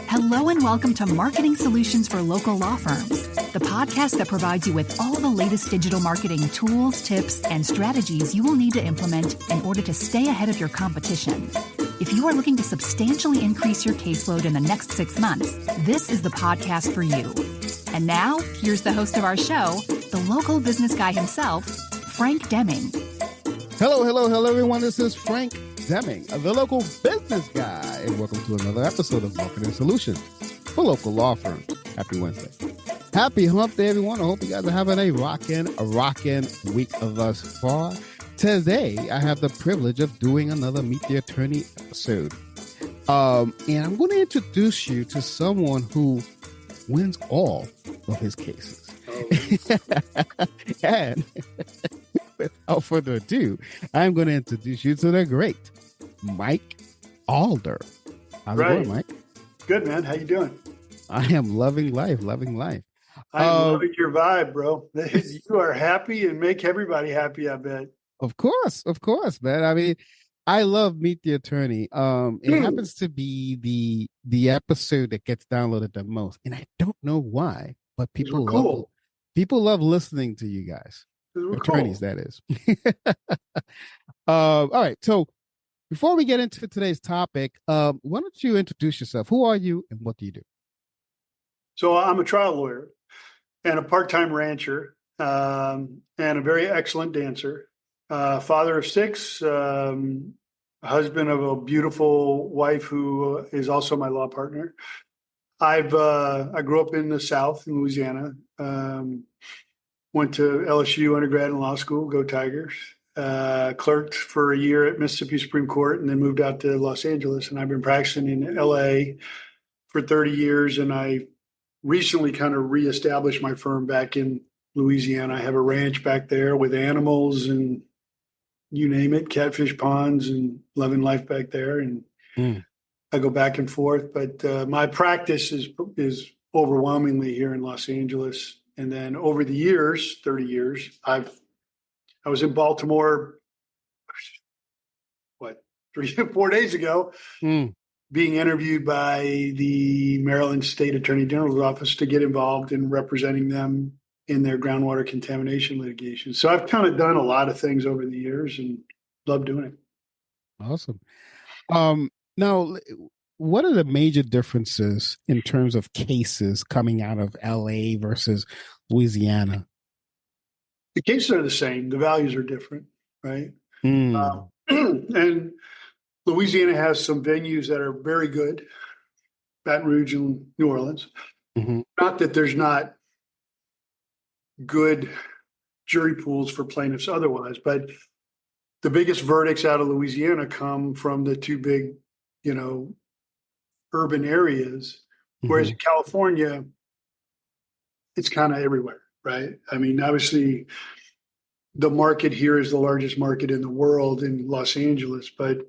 Hello and welcome to Marketing Solutions for Local Law Firms, the podcast that provides you with all the latest digital marketing tools, tips, and strategies you will need to implement in order to stay ahead of your competition. If you are looking to substantially increase your caseload in the next 6 months, this is the podcast for you. And now, here's the host of our show, the local business guy himself, Frank Deming. Hello, everyone. This is Frank Deming, the local business guy, and welcome to another episode of Marketing Solutions for Local Law Firms. Happy Wednesday. Happy hump day, everyone. I hope you guys are having a rockin' week thus far. Today, I have the privilege of doing another Meet the Attorney episode. And I'm going to introduce you to someone who wins all of his cases. And without further ado, I'm going to introduce you to the great Mike Alder. How's it going, Mike? Good, man. How you doing? I am loving life. I'm loving your vibe, bro. You are happy and make everybody happy, I bet. Of course, man. I mean, I love Meet the Attorney. It happens to be the episode that gets downloaded the most, and I don't know why, but people love listening to you guys. Attorneys, that is. All right. So before we get into today's topic, why don't you introduce yourself? Who are you and what do you do? So I'm a trial lawyer and a part-time rancher and a very excellent dancer, father of 6, husband of a beautiful wife who is also my law partner. I grew up in the South in Louisiana. Went to LSU undergrad and law school, go Tigers. Clerked for a year at Mississippi Supreme Court and then moved out to Los Angeles. And I've been practicing in LA for 30 years. And I recently kind of reestablished my firm back in Louisiana. I have a ranch back there with animals and you name it, catfish ponds and loving life back there. And I go back and forth. But my practice is overwhelmingly here in Los Angeles. And then over the years, 30 years, I was in Baltimore, 4 days ago, being interviewed by the Maryland State Attorney General's office to get involved in representing them in their groundwater contamination litigation. So I've kind of done a lot of things over the years and love doing it. Awesome. Now, what are the major differences in terms of cases coming out of LA versus Louisiana? The cases are the same. The values are different, right? And Louisiana has some venues that are very good, Baton Rouge and New Orleans. Not that there's not good jury pools for plaintiffs otherwise, but the biggest verdicts out of Louisiana come from the two big, urban areas, whereas in California, it's kind of everywhere, right? I mean, obviously, the market here is the largest market in the world in Los Angeles, but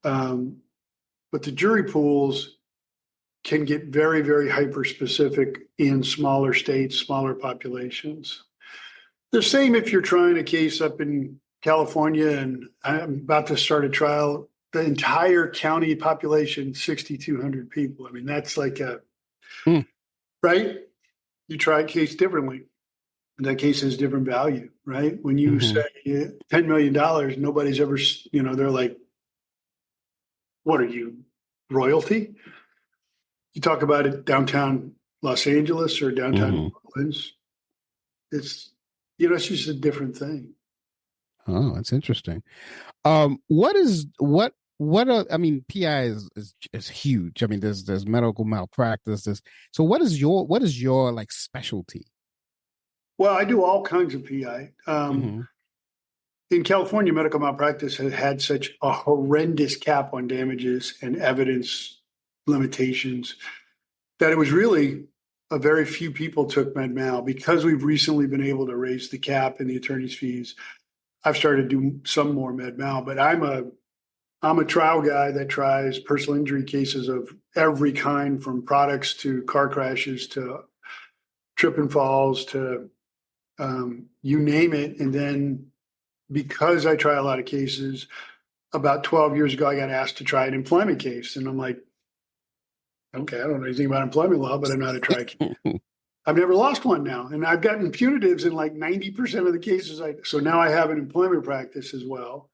the jury pools can get very, very hyper-specific in smaller states, smaller populations. The same if you're trying a case up in California, and I'm about to start a trial. The entire county population, 6,200 people. I mean, that's like right? You try a case differently. That case has different value, right? When you say $10 million, nobody's ever, they're like, what are you, royalty? You talk about it downtown Los Angeles or downtown New Orleans. It's just a different thing. Oh, that's interesting. PI is huge. I mean, there's medical malpractice. So what is your like specialty? Well, I do all kinds of PI. In California, medical malpractice has had such a horrendous cap on damages and evidence limitations that it was really a very few people took med mal. Because we've recently been able to raise the cap and the attorney's fees, I've started to do some more med mal, but I'm I'm a trial guy that tries personal injury cases of every kind, from products to car crashes to trip and falls to you name it. And then because I try a lot of cases, about 12 years ago, I got asked to try an employment case. And I'm like, okay, I don't know anything about employment law, but I know how to try a case. I've never lost one now. And I've gotten punitives in like 90% of the cases. So now I have an employment practice as well,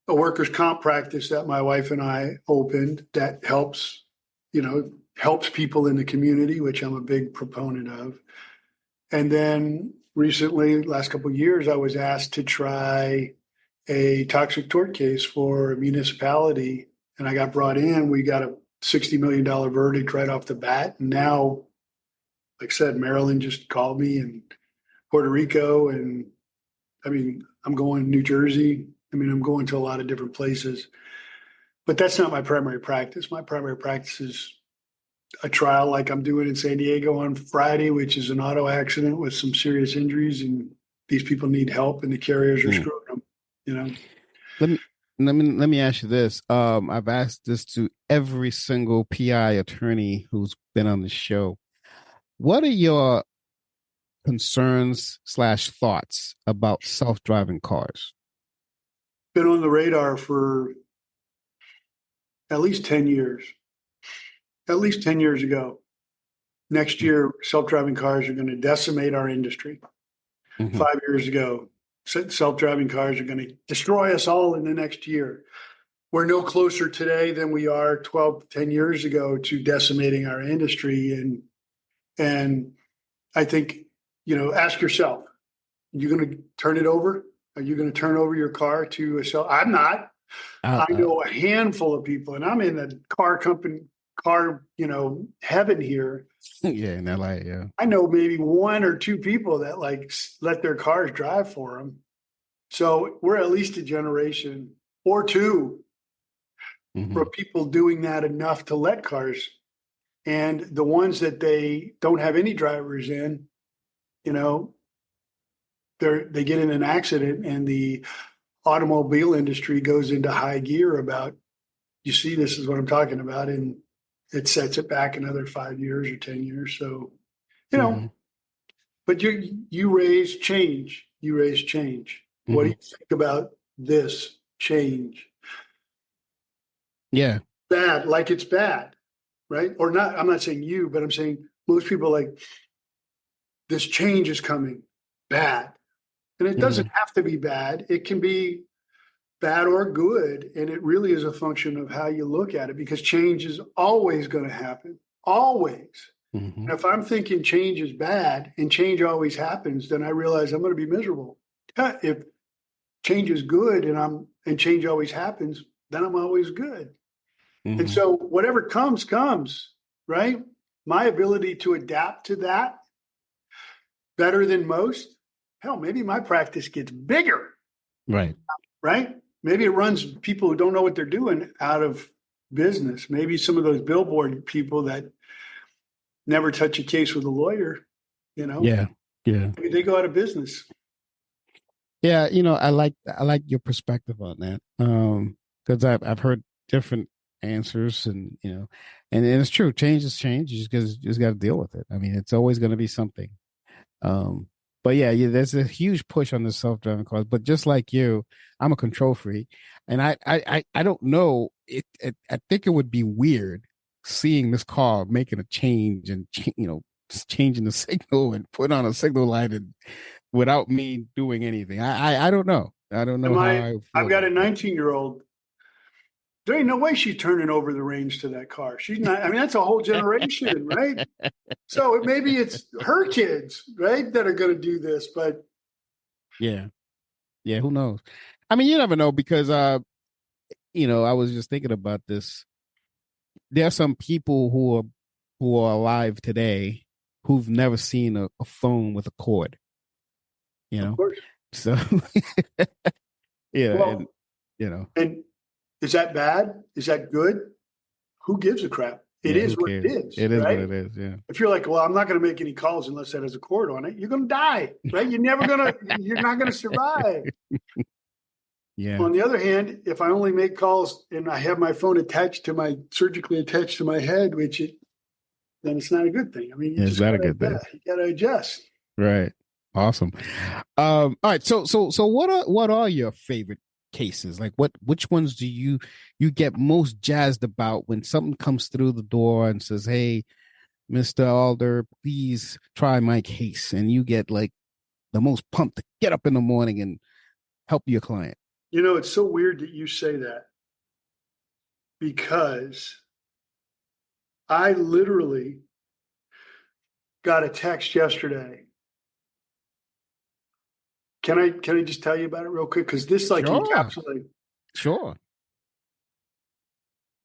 a workers' comp practice that my wife and I opened that helps people in the community, which I'm a big proponent of. And then recently, last couple of years, I was asked to try a toxic tort case for a municipality, and I got brought in. We got a $60 million verdict right off the bat. And now, like I said, Maryland just called me, and Puerto Rico, and I'm going to New Jersey. I'm going to a lot of different places, but that's not my primary practice. My primary practice is a trial like I'm doing in San Diego on Friday, which is an auto accident with some serious injuries, and these people need help, and the carriers are screwing them. Let me ask you this. I've asked this to every single PI attorney who's been on the show. What are your concerns / thoughts about self-driving cars? Been on the radar for at least 10 years. At least 10 years ago. Next year, self-driving cars are going to decimate our industry. 5 years ago, self-driving cars are going to destroy us all in the next year. We're no closer today than we are 10 years ago to decimating our industry. And I think, ask yourself, are you going to turn it over? Are you going to turn over your car to a self? I'm not. I know a handful of people, and I'm in the car heaven here. Yeah, in LA, yeah. I know maybe one or two people that let their cars drive for them. So we're at least a generation or two for people doing that enough to let cars. And the ones that they don't have any drivers in, they get in an accident, and the automobile industry goes into high gear about, this is what I'm talking about. And it sets it back another 5 years or 10 years. So, but you raise change. You raise change. What do you think about this change? Yeah. Bad, like it's bad, right? Or not. I'm not saying you, but I'm saying most people like this change is coming bad. And it doesn't have to be bad. It can be bad or good. And it really is a function of how you look at it, because change is always going to happen. Always. And if I'm thinking change is bad and change always happens, then I realize I'm going to be miserable. If change is good and change always happens, then I'm always good. And so whatever comes, right? My ability to adapt to that better than most, hell, maybe my practice gets bigger. Right. Right? Maybe it runs people who don't know what they're doing out of business. Maybe some of those billboard people that never touch a case with a lawyer, Yeah. Maybe they go out of business. Yeah, I like your perspective on that. Because I've heard different answers, and and it's true. Change is change. You just got to deal with it. It's always going to be something. But yeah, there's a huge push on the self-driving cars. But just like you, I'm a control freak, and I don't know. I think it would be weird seeing this car making a change and changing the signal and put on a signal light and without me doing anything. I don't know. I don't know how I've got a 19-year-old. There ain't no way she's turning over the reins to that car. She's not. That's a whole generation, right? So maybe it's her kids, right, that are going to do this. But yeah, who knows? You never know, because I was just thinking about this. There are some people who are alive today who've never seen a phone with a cord. Of course. So yeah, well, and is that bad? Is that good? Who gives a crap? It is what it is. It is right? what it is. Yeah. If you're like, well, I'm not going to make any calls unless that has a cord on it, you're going to die, right? You're not going to survive. Yeah. On the other hand, if I only make calls and I have my phone surgically attached to my head, then it's not a good thing. I mean, It's not a good thing. You got to adjust. Right. Awesome. All right. So what are your favorite cases? Like which ones do you get most jazzed about when something comes through the door and says, "Hey, Mr. Alder, please try my case," and you get like the most pumped to get up in the morning and help your client? You know, it's so weird that you say that, because I literally got a text yesterday. Can I just tell you about it real quick? Because this encapsulates. Sure.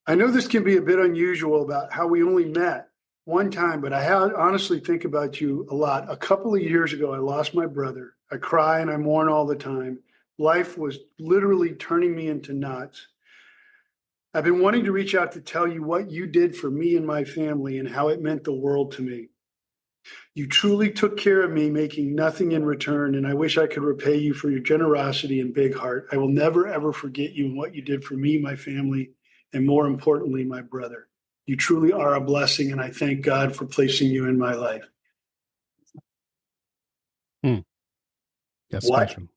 I know this can be a bit unusual about how we only met one time, but I honestly think about you a lot. A couple of years ago, I lost my brother. I cry and I mourn all the time. Life was literally turning me into knots. I've been wanting to reach out to tell you what you did for me and my family and how it meant the world to me. You truly took care of me, making nothing in return, and I wish I could repay you for your generosity and big heart. I will never, ever forget you and what you did for me, my family, and more importantly, my brother. You truly are a blessing, and I thank God for placing you in my life. That's special.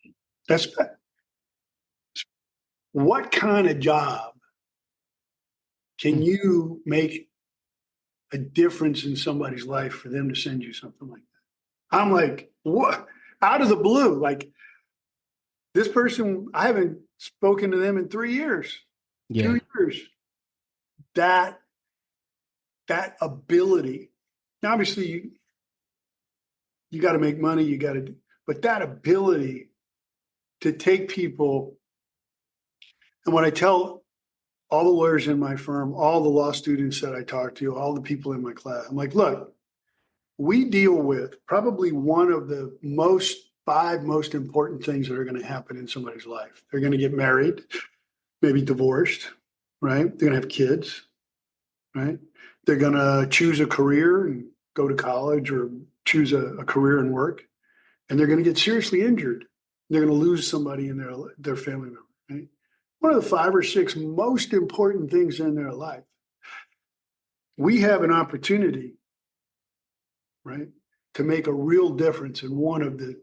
What kind of job can you make a difference in somebody's life for them to send you something like that? I'm like, what? Out of the blue, like, this person, I haven't spoken to them in 3 years, 2 years. That ability, obviously you got to make money, but that ability to take people. And when I tell all the lawyers in my firm, all the law students that I talk to, all the people in my class, I'm like, look, we deal with probably one of the five most important things that are going to happen in somebody's life. They're going to get married, maybe divorced, right? They're going to have kids, right? They're going to choose a career and go to college or choose a career and work. And they're going to get seriously injured. They're going to lose somebody in their family member, right? One of the 5 or 6 most important things in their life. We have an opportunity, right, to make a real difference in one of the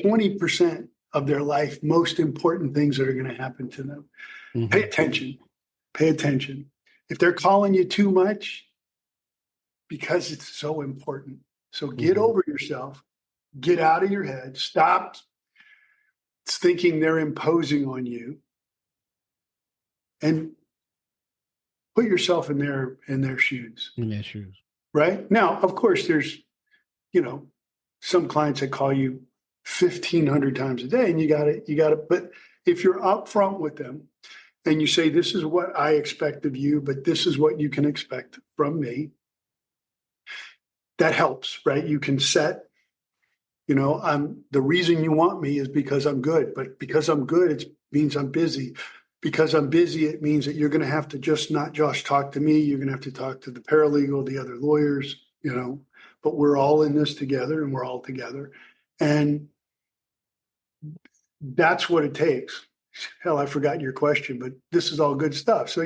20% of their life most important things that are going to happen to them. Mm-hmm. Pay attention. If they're calling you too much, because it's so important. So get over yourself, get out of your head, stop thinking they're imposing on you, and put yourself in their shoes. In their shoes. Right? Now, of course, there's, some clients that call you 1,500 times a day, and you got to, but if you're upfront with them and you say, this is what I expect of you, but this is what you can expect from me, that helps, right? You can set, the reason you want me is because I'm good, but because I'm good, it means I'm busy. Because I'm busy, it means that you're going to have to not just talk to me. You're going to have to talk to the paralegal, the other lawyers, but we're all in this together and we're all together. And that's what it takes. Hell, I forgot your question, but this is all good stuff. So,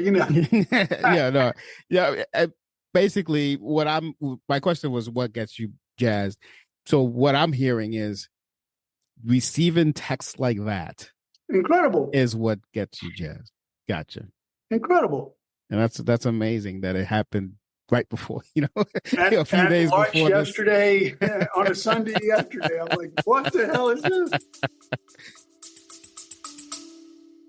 Basically my question was, what gets you jazzed? So what I'm hearing is receiving texts like that. Incredible. Is what gets you jazzed. Gotcha. Incredible. And that's amazing that it happened right before, a few days lunch before yesterday on a Sunday yesterday. I'm like, what the hell is this?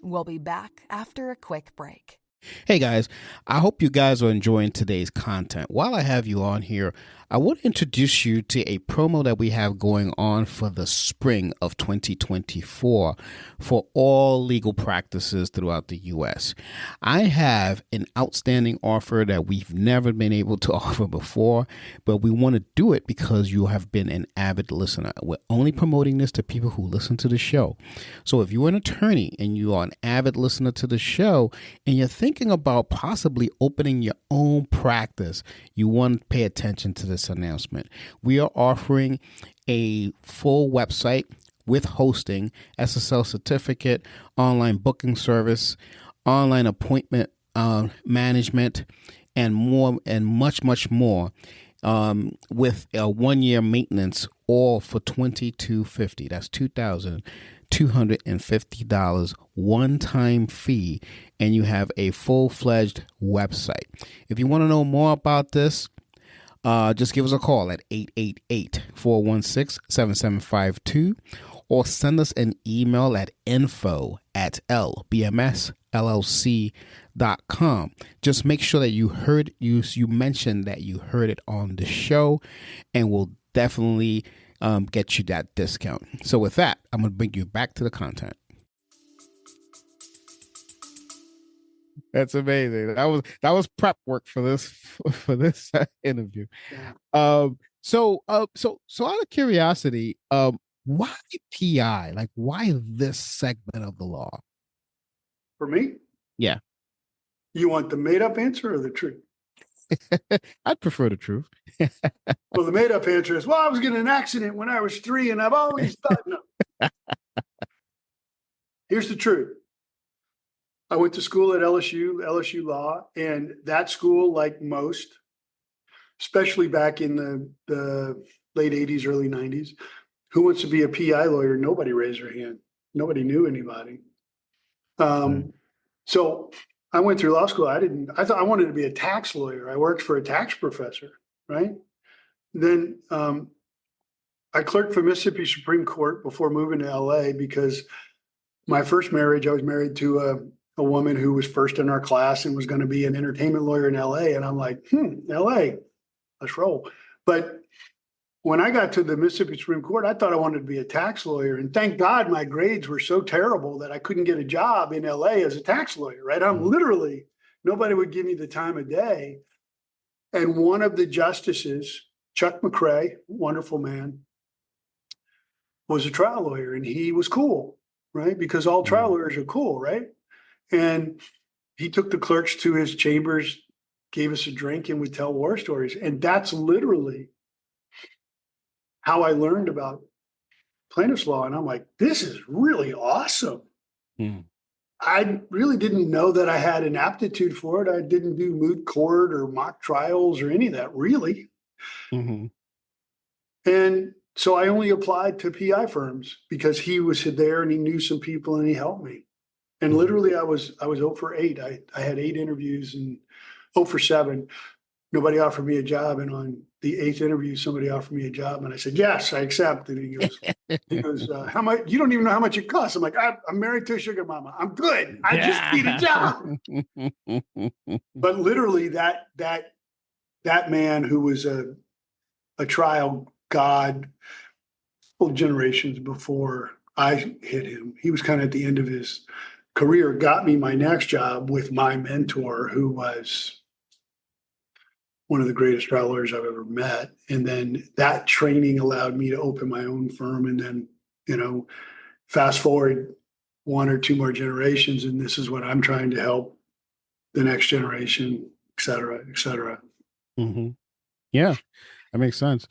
We'll be back after a quick break. Hey guys, I hope you guys are enjoying today's content. While I have you on here, I want to introduce you to a promo that we have going on for the spring of 2024 for all legal practices throughout the U.S. I have an outstanding offer that we've never been able to offer before, but we want to do it because you have been an avid listener. We're only promoting this to people who listen to the show. So if you're an attorney and you are an avid listener to the show and you're thinking about possibly opening your own practice, you want to pay attention to this announcement. We are offering a full website with hosting, SSL certificate, online booking service, online appointment management, and more, and much, much more, with a 1-year maintenance, all for $2,250. That's $2,250 one-time fee, and you have a full-fledged website. If you want to know more about this, just give us a call at 888-416-7752, or send us an email at info@lbmsllc.com. Just make sure that you mentioned that you heard it on the show, and we'll definitely get you that discount. So with that, I'm going to bring you back to the content. That's amazing. That was prep work for this interview. Yeah. So out of curiosity, why PI? Like, why this segment of the law? For me? Yeah. You want the made up answer or the truth? I'd prefer the truth. Well, the made up answer is, well, I was in an accident when I was 3 and I've always thought no. Here's the truth. I went to school at LSU Law, and that school, like most, especially back in the late 80s, early 90s, who wants to be a PI lawyer? Nobody raised their hand. Nobody knew anybody. So I went through law school. I thought I wanted to be a tax lawyer. I worked for a tax professor, right? Then I clerked for Mississippi Supreme Court before moving to LA, because my first marriage, I was married to a woman who was first in our class and was going to be an entertainment lawyer in LA. And I'm like, LA, let's roll. But when I got to the Mississippi Supreme Court, I thought I wanted to be a tax lawyer. And thank God my grades were so terrible that I couldn't get a job in LA as a tax lawyer, right? I'm literally, nobody would give me the time of day. And one of the justices, Chuck McCrae, wonderful man, was a trial lawyer, and he was cool, right? Because all trial lawyers are cool, right? And he took the clerks to his chambers, gave us a drink, and would tell war stories. And that's literally how I learned about plaintiffs law. And I'm like, this is really awesome. I really didn't know that I had an aptitude for it. I didn't do moot court or mock trials or any of that, really. And so I only applied to PI firms because he was there and he knew some people and he helped me. And literally I was 0 for 8. I had 8 interviews and 0 for 7. Nobody offered me a job. And on the 8th interview, somebody offered me a job. And I said, yes, I accept. And he goes, how much? You don't even know how much it costs. I'm like, I'm married to a sugar mama. I'm good. I just need a job. But literally that man, who was a trial god, generations before I hit him, he was kind of at the end of his career, got me my next job with my mentor, who was one of the greatest trial lawyers I've ever met. And then that training allowed me to open my own firm. And then, fast forward 1 or 2 more generations, and this is what I'm trying to help the next generation, et cetera, et cetera. Yeah, that makes sense.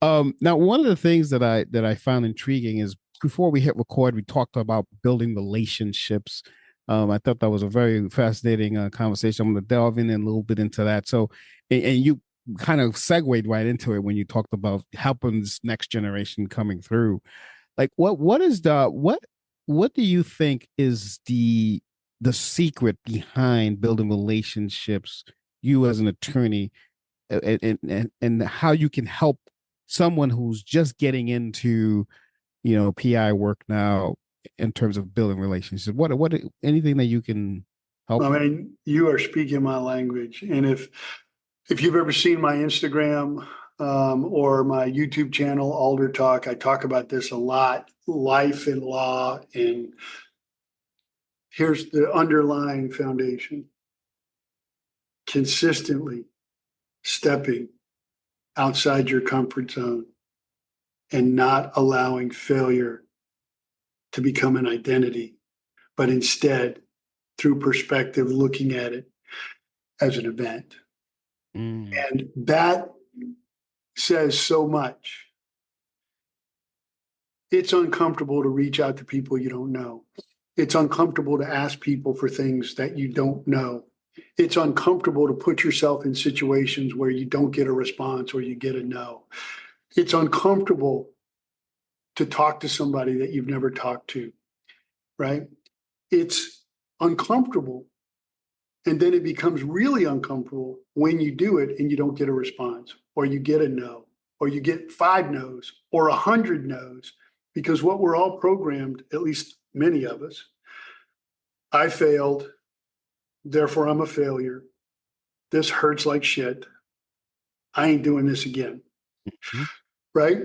Now, one of the things that I found intriguing is, before we hit record, we talked about building relationships. I thought that was a very fascinating conversation. I'm going to delve in a little bit into that. So, and you kind of segued right into it when you talked about helping this next generation coming through. Like, what do you think is the secret behind building relationships, you as an attorney, and how you can help someone who's just getting into PI work now in terms of building relationships? What anything that you can help? I mean, you are speaking my language. And if you've ever seen my Instagram or my YouTube channel, Alder Talk, I talk about this a lot, life and law. And here's the underlying foundation: consistently stepping outside your comfort zone and not allowing failure to become an identity, but instead, through perspective, looking at it as an event. And that says so much. It's uncomfortable to reach out to people you don't know. It's uncomfortable to ask people for things that you don't know. It's uncomfortable to put yourself in situations where you don't get a response or you get a no. It's uncomfortable to talk to somebody that you've never talked to, right? It's uncomfortable. And then it becomes really uncomfortable when you do it and you don't get a response, or you get a no, or you get 5 no's or 100 no's, because what we're all programmed, at least many of us, I failed, therefore I'm a failure. This hurts like shit. I ain't doing this again. Mm-hmm. Right?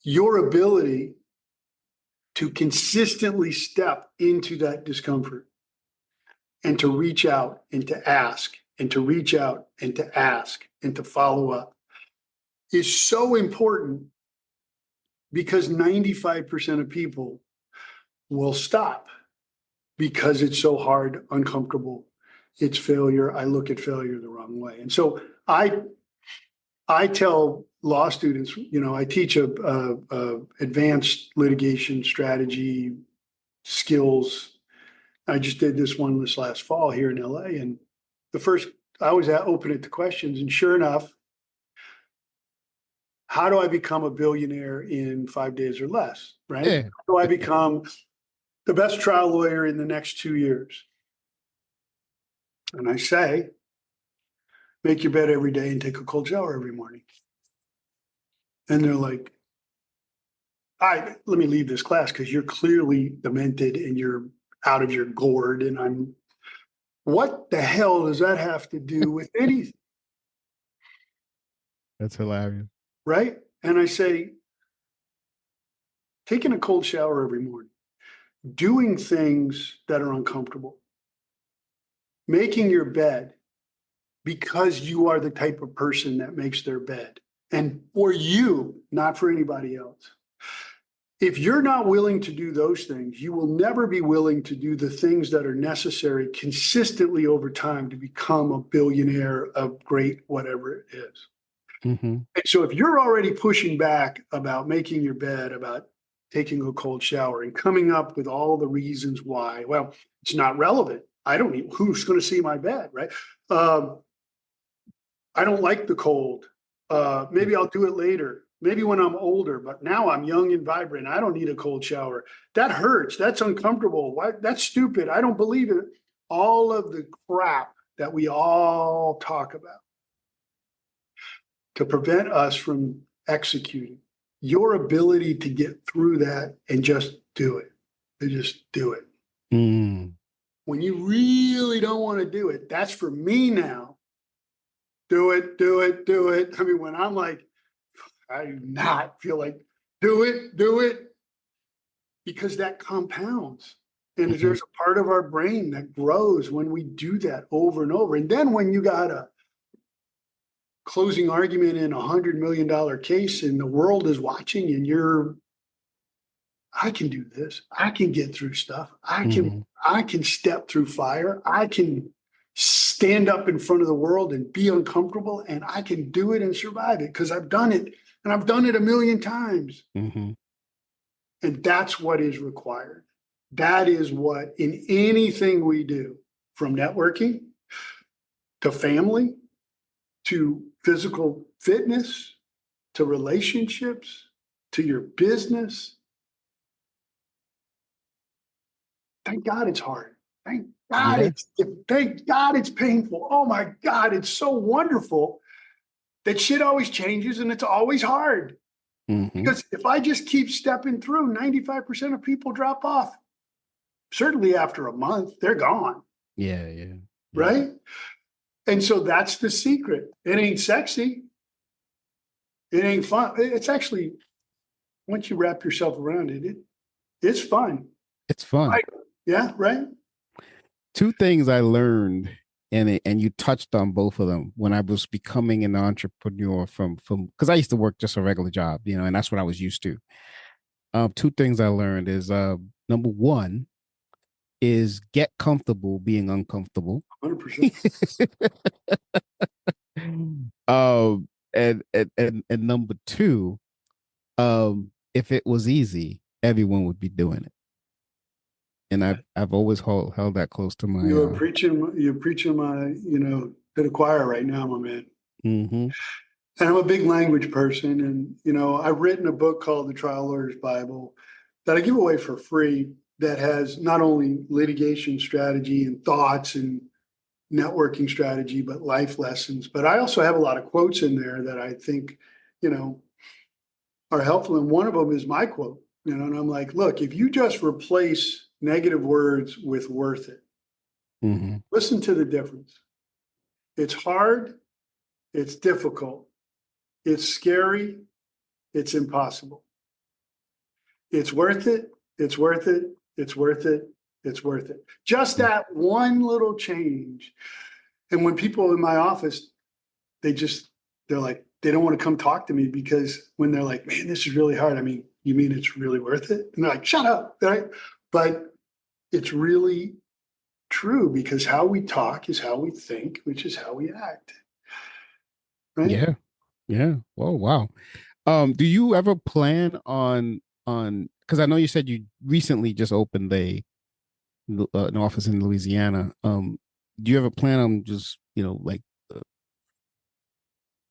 Your ability to consistently step into that discomfort and to reach out and to ask and to reach out and to ask and to follow up is so important, because 95% of people will stop because it's so hard, uncomfortable. It's failure. I look at failure the wrong way. And so I tell law students, I teach a advanced litigation strategy skills. I just did this one this last fall here in LA, and I always open it to questions, and sure enough, how do I become a billionaire in 5 days or less, right? Yeah. How do I become the best trial lawyer in the next 2 years? And I say, make your bed every day and take a cold shower every morning. And they're like, let me leave this class because you're clearly demented and you're out of your gourd. And what the hell does that have to do with anything? That's hilarious. Right? And I say, taking a cold shower every morning, doing things that are uncomfortable, making your bed because you are the type of person that makes their bed, and for you, not for anybody else. If you're not willing to do those things, you will never be willing to do the things that are necessary consistently over time to become a billionaire of great whatever it is. Mm-hmm. And so if you're already pushing back about making your bed, about taking a cold shower, and coming up with all the reasons why, well, it's not relevant. I don't need, who's going to see my bed, right? I don't like the cold. Maybe I'll do it later. Maybe when I'm older, but now I'm young and vibrant. I don't need a cold shower. That hurts. That's uncomfortable. Why? That's stupid. I don't believe it. All of the crap that we all talk about to prevent us from executing. Your ability to get through that and just do it. To just do it. Mm. When you really don't want to do it, that's for me now. Do it, do it, do it. I mean, when I'm like, I do not feel like, do it, because that compounds. And Mm-hmm. there's a part of our brain that grows when we do that over and over. And then when you got a closing argument in $100 million case and the world is watching and I can do this. I can get through stuff. I can step through fire. I can stand up in front of the world and be uncomfortable, and I can do it and survive it because I've done it, and I've done it a million times. Mm-hmm. And that's what is required. That is what, in anything we do, from networking to family to physical fitness to relationships to your business. Thank God it's hard. Thank God it's painful. Oh my God, it's so wonderful that shit always changes and it's always hard. Mm-hmm. Because if I just keep stepping through, 95% of people drop off. Certainly after a month, they're gone. Yeah. Right? And so that's the secret. It ain't sexy. It ain't fun. It's actually, once you wrap yourself around it, it's fun. It's fun. Right? Yeah, right? 2 things I learned, and you touched on both of them when I was becoming an entrepreneur from because I used to work just a regular job, and that's what I was used to. 2 things I learned is number 1 is get comfortable being uncomfortable. 100%. And number 2, if it was easy, everyone would be doing it. And I've always held that close to my. You're preaching my, to the choir right now, my man. Mm-hmm. And I'm a big language person. And, I've written a book called The Trial Lawyer's Bible that I give away for free that has not only litigation strategy and thoughts and networking strategy, but life lessons. But I also have a lot of quotes in there that I think, are helpful. And one of them is my quote, and I'm like, look, if you just replace negative words with worth it, Mm-hmm. listen to the difference. It's hard. It's difficult. It's scary. It's impossible. It's worth it. It's worth it. It's worth it. It's worth it. Just that one little change. And when people in my office, they're like, they don't want to come talk to me because when they're like, man, this is really hard. I mean, you mean it's really worth it? And they're like, shut up. Right? But it's really true because how we talk is how we think, which is how we act. Right? Yeah. Yeah. Oh, wow. Do you ever plan on, because I know you said you recently just opened an office in Louisiana. Do you ever plan on just,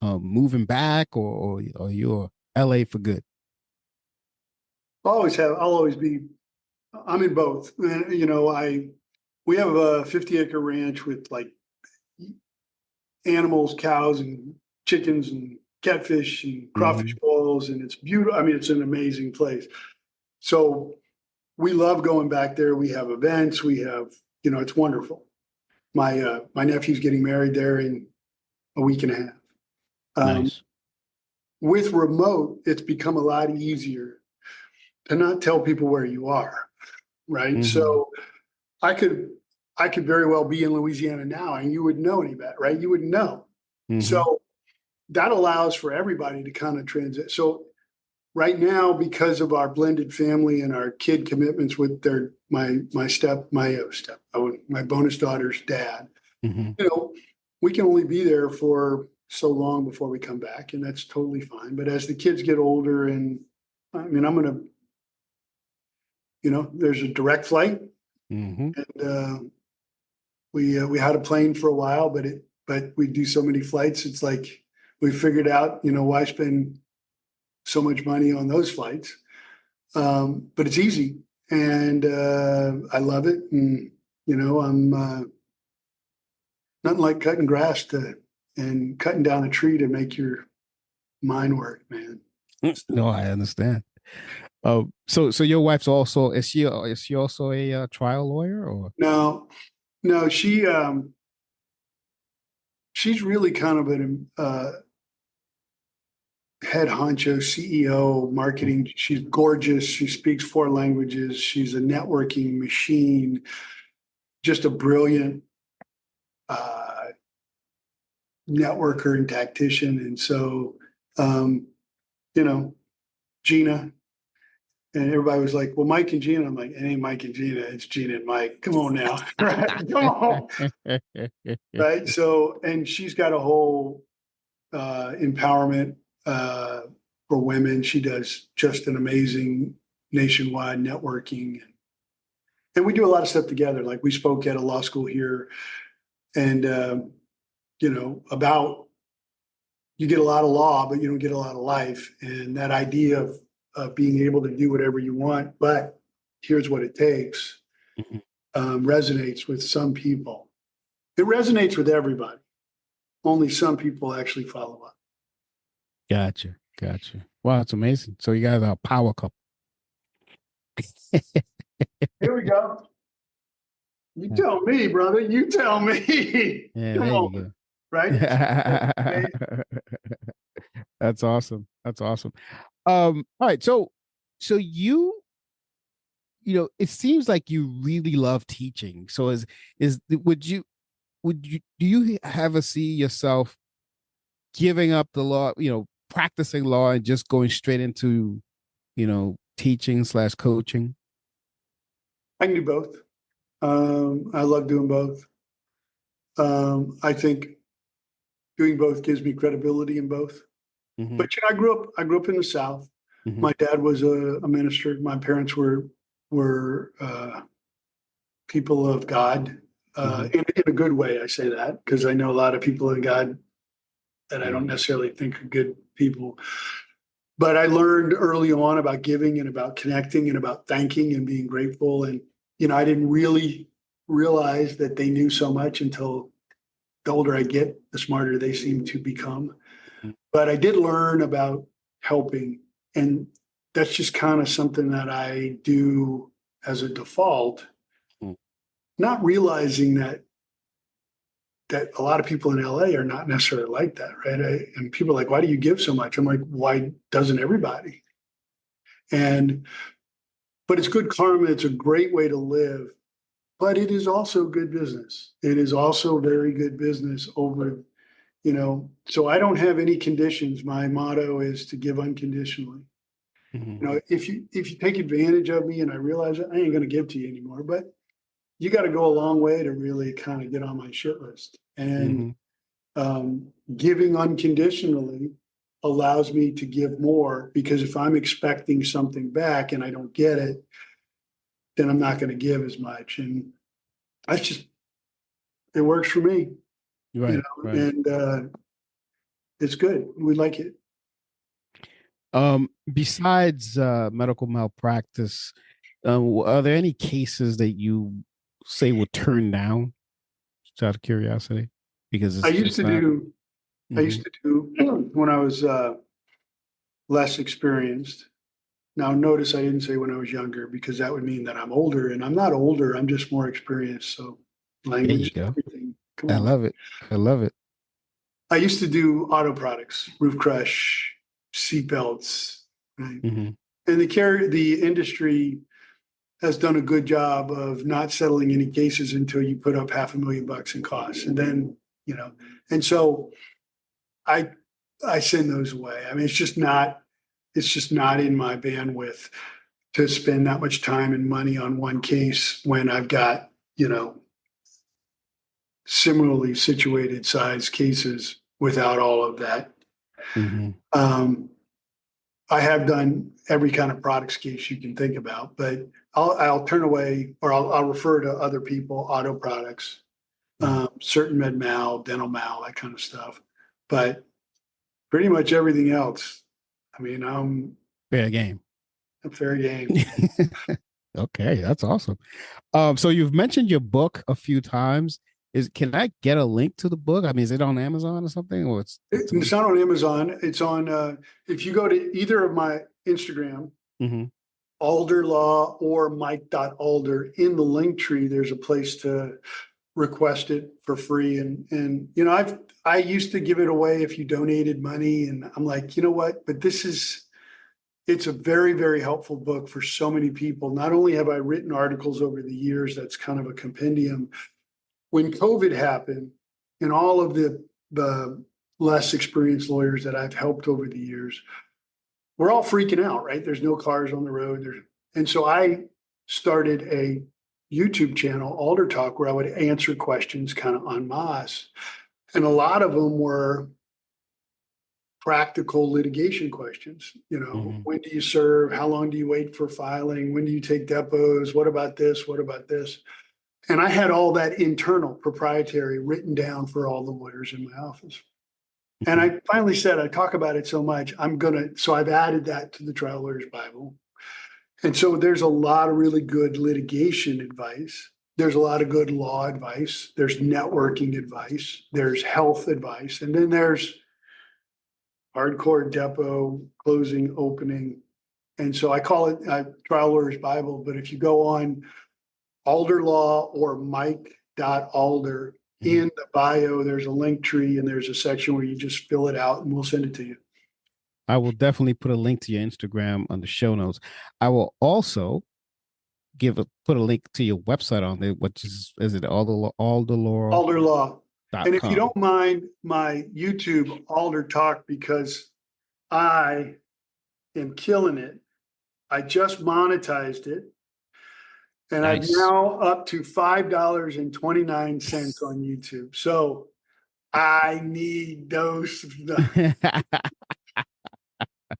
moving back, or you're LA for good? I'll always be, I'm in both. And, we have a 50-acre ranch with like animals, cows and chickens and catfish and crawfish balls. And it's beautiful. I mean, it's an amazing place. So we love going back there. We have events. We have, it's wonderful. My nephew's getting married there in a week and a half. Nice. With remote, it's become a lot easier to not tell people where you are, right? Mm-hmm. So I could very well be in Louisiana now and you wouldn't know any better, right? You wouldn't know. Mm-hmm. So that allows for everybody to kind of transit. So right now, because of our blended family and our kid commitments with my bonus daughter's dad, Mm-hmm. we can only be there for so long before we come back, and that's totally fine. But as the kids get older, and I mean, I'm gonna, there's a direct flight, Mm-hmm. and we had a plane for a while, but we do so many flights. It's like we figured out, why spend so much money on those flights. But it's easy, and I love it. And I'm nothing like cutting grass and cutting down a tree to make your mind work, man. No, I understand. So your wife's also is she also a trial lawyer, or? No, she's really kind of an head honcho, CEO, marketing. She's gorgeous. She speaks 4 languages. She's a networking machine, just a brilliant networker and tactician. And so, Gina, and everybody was like, well, Mike and Gina. I'm like, it ain't Mike and Gina. It's Gina and Mike. Come on now. Right? Come on. Right. So, and she's got a whole empowerment for women. She does just an amazing nationwide networking. And we do a lot of stuff together. Like we spoke at a law school here and, about you get a lot of law, but you don't get a lot of life. And that idea of being able to do whatever you want, but here's what it takes, resonates with some people. It resonates with everybody. Only some people actually follow up. Gotcha. Wow, it's amazing. So you guys are a power couple. Here we go. You tell me, brother. You tell me. Yeah, Come there on. you go. Right? That's awesome. All right. So it seems like you really love teaching. So do you ever see yourself giving up the law, practicing law and just going straight into, teaching/coaching? I can do both. I love doing both. I think doing both gives me credibility in both. Mm-hmm. But I grew up in the South. My dad was a minister. My parents were people of God, in a good way. I say that because I know a lot of people in God that I don't necessarily think are good people. But I learned early on about giving and about connecting and about thanking and being grateful. And, I didn't really realize that they knew so much until the older I get, the smarter they seem to become. But I did learn about helping. And that's just kind of something that I do as a default, not realizing that a lot of people in LA are not necessarily like that, right? And people are like, why do you give so much? I'm like, why doesn't everybody? But it's good karma. It's a great way to live, but it is also good business. It is also very good business over, so I don't have any conditions. My motto is to give unconditionally. If you take advantage of me and I realize it, I ain't going to give to you anymore, but you got to go a long way to really kind of get on my shit list. And giving unconditionally allows me to give more, because if I'm expecting something back and I don't get it, then I'm not going to give as much. And it works for me, Right. and it's good. We like it. Besides medical malpractice, are there any cases that you say would turn down, just out of curiosity? Because I used to do when I was less experienced. Now, notice I didn't say when I was younger, because that would mean that I'm older, and I'm not older. I'm just more experienced. So language, there you go. everything. Come I on. love it. I love it. I used to do auto products, roof crush, seatbelts, right? And the industry has done a good job of not settling any cases until you put up $500,000 in costs. And then, and so I send those away. I mean, it's just not in my bandwidth to spend that much time and money on one case when I've got, similarly situated size cases without all of that. I have done every kind of products case you can think about, but I'll turn away, or I'll refer to other people, auto products, certain med mal, dental mal, that kind of stuff. But pretty much everything else, I mean, I'm fair game. A fair game. Okay, that's awesome. So you've mentioned your book a few times. Can I get a link to the book? I mean, is it on Amazon or something? Or it's not on Amazon. It's on if you go to either of my Instagram, AlderLaw or Mike.Alder, in the link tree, there's a place to request it for free. And I used to give it away if you donated money, and I'm like, you know what? But it's a very, very helpful book for so many people. Not only have I written articles over the years, that's kind of a compendium. When COVID happened, and all of the less experienced lawyers that I've helped over the years, we're all freaking out, right? There's no cars on the road. And so I started a YouTube channel, Alder Talk, where I would answer questions kind of en masse. And a lot of them were practical litigation questions. When do you serve? How long do you wait for filing? When do you take depots? What about this? What about this? And I had all that internal proprietary written down for all the lawyers in my office. And I finally said, I talk about it so much, so I've added that to the Trial Lawyer's Bible. And so there's a lot of really good litigation advice. There's a lot of good law advice. There's networking advice. There's health advice. And then there's hardcore depot, closing, opening. And so I call it Trial Lawyer's Bible. But if you go on AlderLaw or Mike.Alder, in the bio, there's a link tree and there's a section where you just fill it out and we'll send it to you. I will definitely put a link to your Instagram on the show notes. I will also put a link to your website on there, which is it AlderLaw? AlderLaw. And if you don't mind my YouTube Alder Talk, because I am killing it. I just monetized it. And nice. I'm now up to $5.29 on YouTube. So I need those.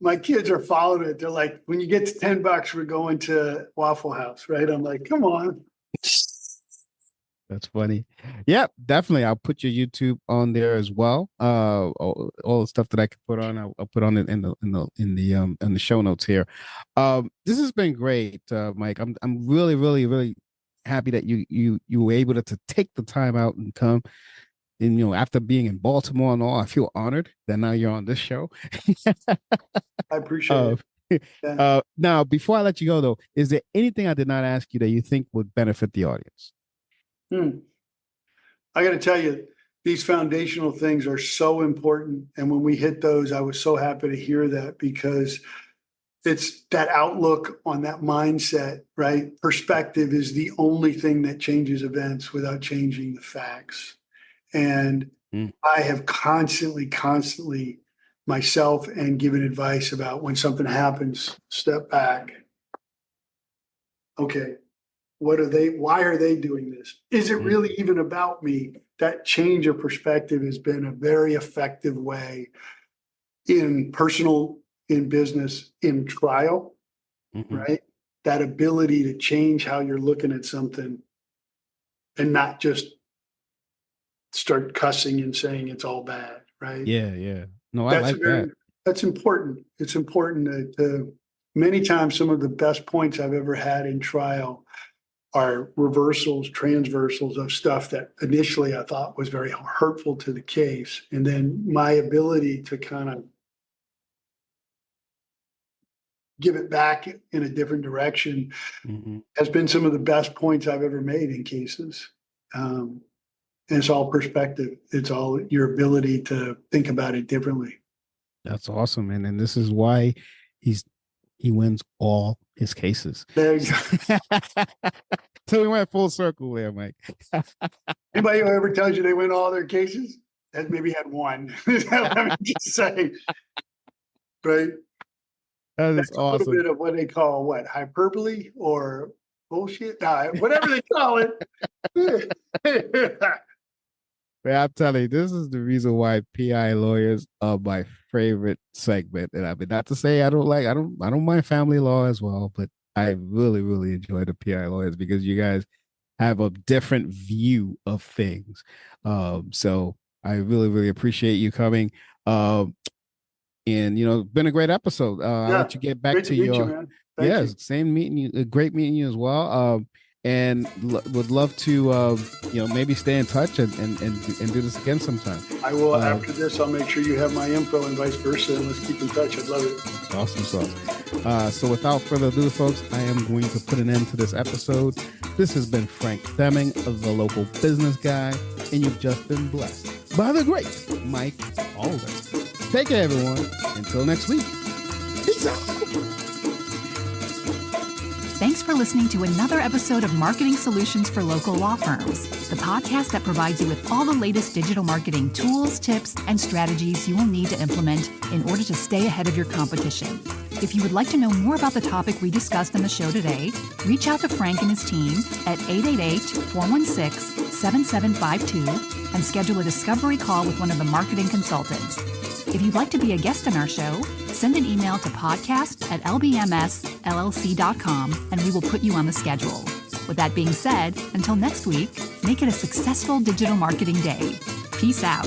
my kids are following it. They're like, when you get to $10, we're going to Waffle House, right? I'm like, come on. That's funny. Yeah, definitely. I'll put your YouTube on there as well. All the stuff that I can put on, I'll put on it in the show notes here. This has been great, Mike. I'm really, really, really happy that you were able to take the time out and come. And after being in Baltimore and all, I feel honored that now you're on this show. I appreciate it. Yeah. Now, before I let you go, though, is there anything I did not ask you that you think would benefit the audience? I got to tell you, these foundational things are so important. And when we hit those, I was so happy to hear that, because it's that outlook on that mindset, right? Perspective is the only thing that changes events without changing the facts. And I have constantly myself and given advice about when something happens, step back. Okay. Why are they doing this? Is it really even about me? That change of perspective has been a very effective way in personal, in business, in trial, right? That ability to change how you're looking at something and not just start cussing and saying it's all bad, right? Yeah. No, I like that. That's important. It's important to many times some of the best points I've ever had in trial are reversals, transversals of stuff that initially I thought was very hurtful to the case. And then my ability to kind of give it back in a different direction has been some of the best points I've ever made in cases. And it's all perspective. It's all your ability to think about it differently. That's awesome. And this is why he wins all his cases. There you go. So we went full circle there, Mike. Anybody who ever tells you they win all their cases has maybe had one. Let me just say, right? That's awesome. A little bit of what they call hyperbole or bullshit, whatever they call it. Man, I'm telling you, this is the reason why PI lawyers are my favorite segment. And I mean, not to say I don't mind family law as well, but I really, really enjoy the PI lawyers because you guys have a different view of things. So I really, really appreciate you coming. And it's been a great episode. I'll let you get back to your same meeting you. Great meeting you as well. And would love to maybe stay in touch and do this again sometime. I will. After this, I'll make sure you have my info and vice versa, and let's keep in touch. I'd love it. Awesome sauce. So without further ado, folks, I am going to put an end to this episode. This has been Frank Deming, the local business guy, and you've just been blessed by the great Mike Alder. Take care, everyone. Until next week. Peace out. Thanks for listening to another episode of Marketing Solutions for Local Law Firms, the podcast that provides you with all the latest digital marketing tools, tips, and strategies you will need to implement in order to stay ahead of your competition. If you would like to know more about the topic we discussed on the show today, reach out to Frank and his team at 888-416-7752 and schedule a discovery call with one of the marketing consultants. If you'd like to be a guest on our show, send an email to podcast@lbmsllc.com and we will put you on the schedule. With that being said, until next week, make it a successful digital marketing day. Peace out.